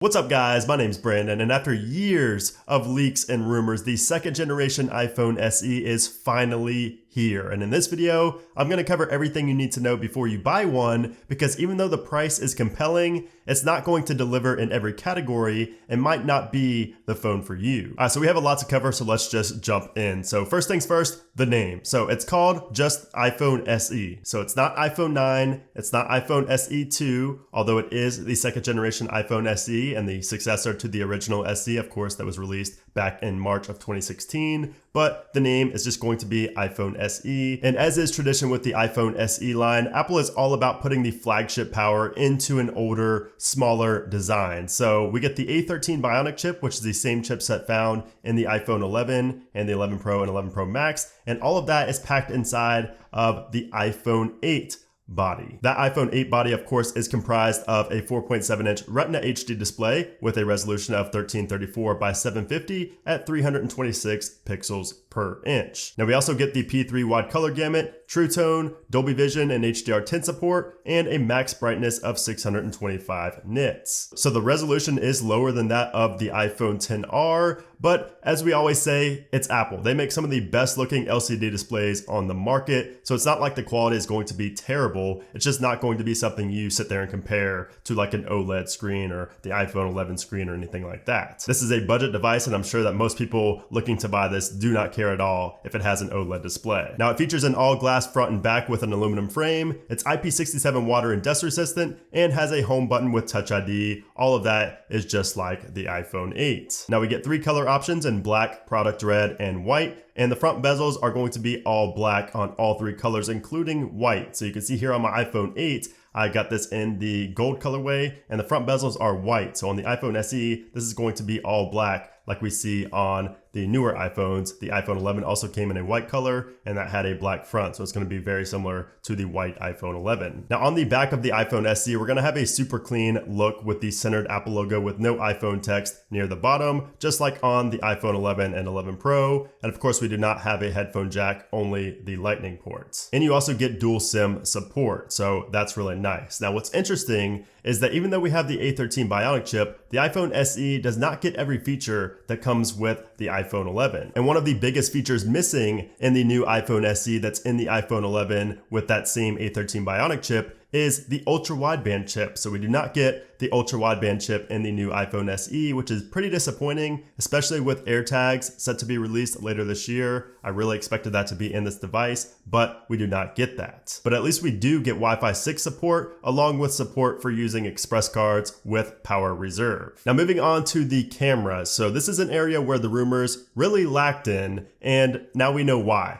What's up guys, my name's Brandon, and after years of leaks and rumors, the second generation iPhone SE is finally here. And in this video, I'm gonna cover everything you need to know before you buy one, because even though the price is compelling, it's not going to deliver in every category and might not be the phone for you. So we have a lot to cover, so let's just jump in. So first things first, the name. So it's called just iPhone SE. So it's not iPhone 9, it's not iPhone SE 2, although it is the second generation iPhone SE and the successor to the original SE, of course, that was released back in March of 2016. But the name is just going to be iPhone SE. And as is tradition with the iPhone SE line, Apple is all about putting the flagship power into an older, smaller design. So we get the A13 Bionic chip, which is the same chipset found in the iPhone 11 and the 11 Pro and 11 Pro Max. And all of that is packed inside of the iPhone 8 body. That iPhone 8 body, of course, is comprised of a 4.7-inch Retina HD display with a resolution of 1334 by 750 at 326 pixels per inch. Now we also get the P3 wide color gamut, True Tone, Dolby Vision and HDR10 support, and a max brightness of 625 nits. So the resolution is lower than that of the iPhone XR, but as we always say, it's Apple. They make some of the best looking LCD displays on the market, so it's not like the quality is going to be terrible. It's just not going to be something you sit there and compare to like an OLED screen or the iPhone 11 screen or anything like that. This is a budget device, and I'm sure that most people looking to buy this do not care at all if it has an OLED display. Now it features an all glass front and back with an aluminum frame. It's IP67 water and dust resistant and has a home button with Touch ID. All of that is just like the iPhone 8. Now we get three color options in black, product red, and white. And the front bezels are going to be all black on all three colors, including white. So you can see here on my iPhone 8, I got this in the gold colorway, and the front bezels are white. So on the iPhone SE, this is going to be all black like we see on the newer iPhones. The iPhone 11 also came in a white color, and that had a black front. So it's going to be very similar to the white iPhone 11. Now on the back of the iPhone SE, we're going to have a super clean look with the centered Apple logo with no iPhone text near the bottom, just like on the iPhone 11 and 11 Pro. And of course, we do not have a headphone jack, only the Lightning ports. And you also get dual SIM support, so that's really nice. Now what's interesting is that even though we have the A13 Bionic chip, the iPhone SE does not get every feature that comes with the iPhone 11. And one of the biggest features missing in the new iPhone SE that's in the iPhone 11 with that same A13 Bionic chip is the ultra wideband chip. So we do not get the ultra wideband chip in the new iPhone SE, which is pretty disappointing, especially with AirTags set to be released later this year. I really expected that to be in this device, but we do not get that. But at least we do get Wi-Fi 6 support, along with support for using express cards with power reserve. Now moving on to the camera. So this is an area where the rumors really lacked in, and now we know why.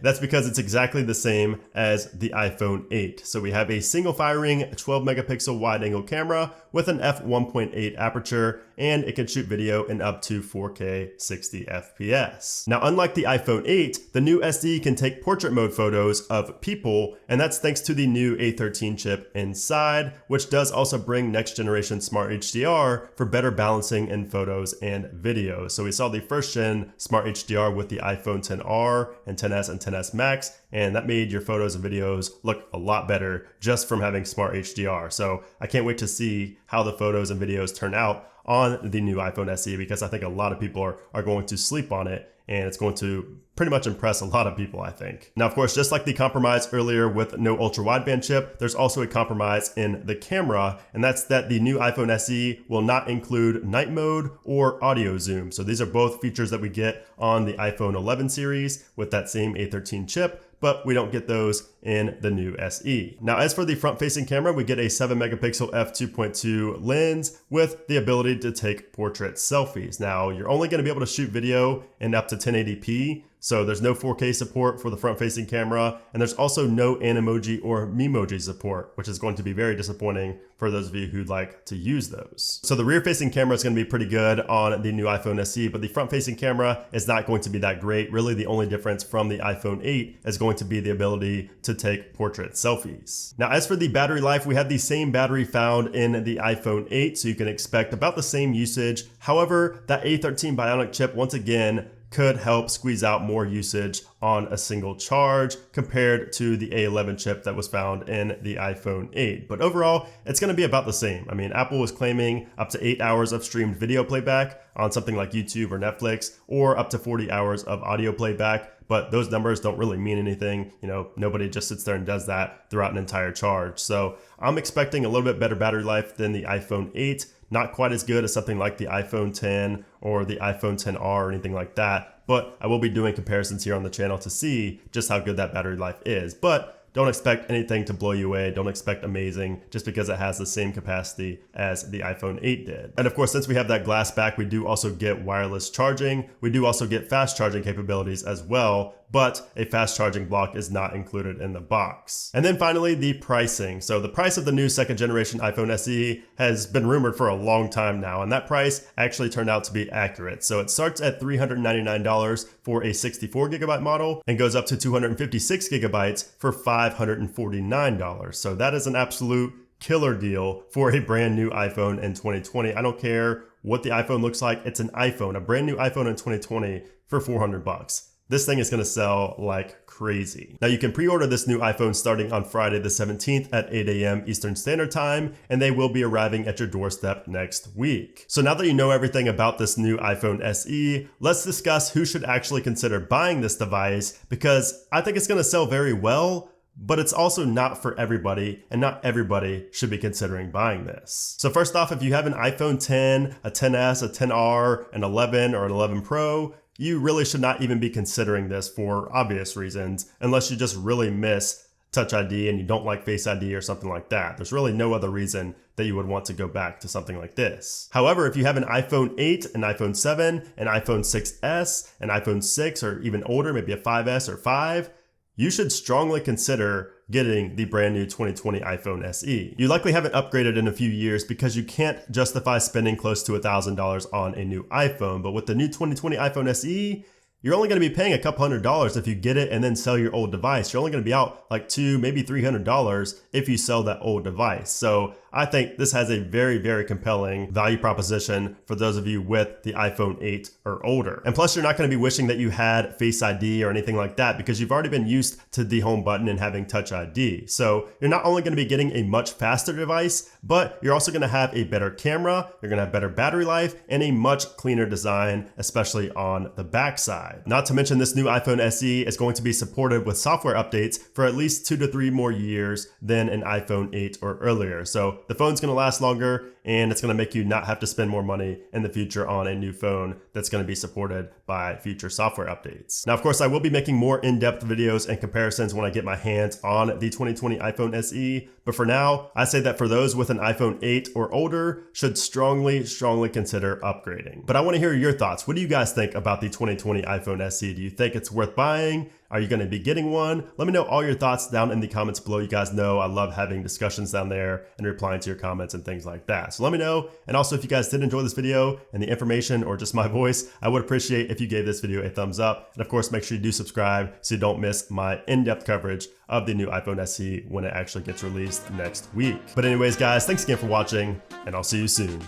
That's because it's exactly the same as the iPhone 8. So we have a single firing 12 megapixel wide angle camera with an f1.8 aperture, and it can shoot video in up to 4K 60 FPS. Now, unlike the iPhone 8, the new SE can take portrait mode photos of people, and that's thanks to the new A13 chip inside, which does also bring next generation Smart HDR for better balancing in photos and videos. So we saw the first gen Smart HDR with the iPhone XR and XS and XS Max, and that made your photos and videos look a lot better just from having Smart HDR. So I can't wait to see how the photos and videos turn out on the new iPhone SE, because I think a lot of people are going to sleep on it, and it's going to pretty much impress a lot of people, I think. Now, of course, just like the compromise earlier with no ultra wideband chip, there's also a compromise in the camera, and that's that the new iPhone SE will not include night mode or audio zoom. So these are both features that we get on the iPhone 11 series with that same A13 chip, but we don't get those in the new SE. Now, as for the front-facing camera, we get a 7 megapixel f2.2 lens with the ability to take portrait selfies. Now, you're only gonna be able to shoot video in up to 1080p, so there's no 4K support for the front-facing camera, and there's also no Animoji or Memoji support, which is going to be very disappointing for those of you who'd like to use those. So the rear-facing camera is going to be pretty good on the new iPhone SE, but the front-facing camera is not going to be that great. Really, the only difference from the iPhone 8 is going to be the ability to take portrait selfies. Now, as for the battery life, we have the same battery found in the iPhone 8, so you can expect about the same usage. However, that A13 Bionic chip, once again, could help squeeze out more usage on a single charge compared to the A11 chip that was found in the iPhone 8. But overall, it's going to be about the same. I mean, Apple was claiming up to 8 hours of streamed video playback on something like YouTube or Netflix, or up to 40 hours of audio playback. But those numbers don't really mean anything. You know, nobody just sits there and does that throughout an entire charge. So I'm expecting a little bit better battery life than the iPhone 8. Not quite as good as something like the iPhone 10 or the iPhone 10R or anything like that. But I will be doing comparisons here on the channel to see just how good that battery life is. But don't expect anything to blow you away. Don't expect amazing just because it has the same capacity as the iPhone 8 did. And of course, since we have that glass back, we do also get wireless charging. We do also get fast charging capabilities as well, but a fast charging block is not included in the box. And then finally, the pricing. So the price of the new second generation iPhone SE has been rumored for a long time now, and that price actually turned out to be accurate. So it starts at $399 for a 64 gigabyte model and goes up to 256 gigabytes for $549. So that is an absolute killer deal for a brand new iPhone in 2020. I don't care what the iPhone looks like. It's an iPhone, a brand new iPhone in 2020 for $400. This thing is going to sell like crazy. Now you can pre-order this new iPhone starting on Friday the 17th at 8 a.m. Eastern Standard Time, and they will be arriving at your doorstep next week. So now that you know everything about this new iPhone SE, let's discuss who should actually consider buying this device, because I think it's going to sell very well, but it's also not for everybody, and not everybody should be considering buying this. So first off, if you have an iPhone 10, a 10s, a 10R, an 11, or an 11 Pro, you really should not even be considering this for obvious reasons, unless you just really miss Touch ID and you don't like Face ID or something like that. There's really no other reason that you would want to go back to something like this. However, if you have an iPhone 8, an iPhone 7, an iPhone 6s, an iPhone 6, or even older, maybe a 5s or 5, you should strongly consider getting the brand new 2020 iPhone SE. You likely haven't upgraded in a few years because you can't justify spending close to $1,000 on a new iPhone. But with the new 2020 iPhone SE, you're only going to be paying a couple $100s if you get it and then sell your old device. You're only going to be out like $200, maybe $300 if you sell that old device. So I think this has a very, very compelling value proposition for those of you with the iPhone 8 or older. And plus, you're not going to be wishing that you had Face ID or anything like that because you've already been used to the home button and having Touch ID. So you're not only going to be getting a much faster device, but you're also going to have a better camera, you're going to have better battery life, and a much cleaner design, especially on the backside. Not to mention, this new iPhone SE is going to be supported with software updates for at least 2 to 3 more years than an iPhone 8 or earlier. So the phone's going to last longer, and it's going to make you not have to spend more money in the future on a new phone that's going to be supported by future software updates. Now, of course, I will be making more in-depth videos and comparisons when I get my hands on the 2020 iPhone SE, but for now, I say that for those with an iPhone 8 or older should strongly consider upgrading. But I want to hear your thoughts. What do you guys think about the 2020 iPhone SE? Do you think it's worth buying? Are you going to be getting one? Let me know all your thoughts down in the comments below. You guys know I love having discussions down there and replying to your comments and things like that. So let me know. And also, if you guys did enjoy this video and the information or just my voice, I would appreciate if you gave this video a thumbs up. And of course, make sure you do subscribe so you don't miss my in-depth coverage of the new iPhone SE when it actually gets released next week. But anyways, guys, thanks again for watching, and I'll see you soon.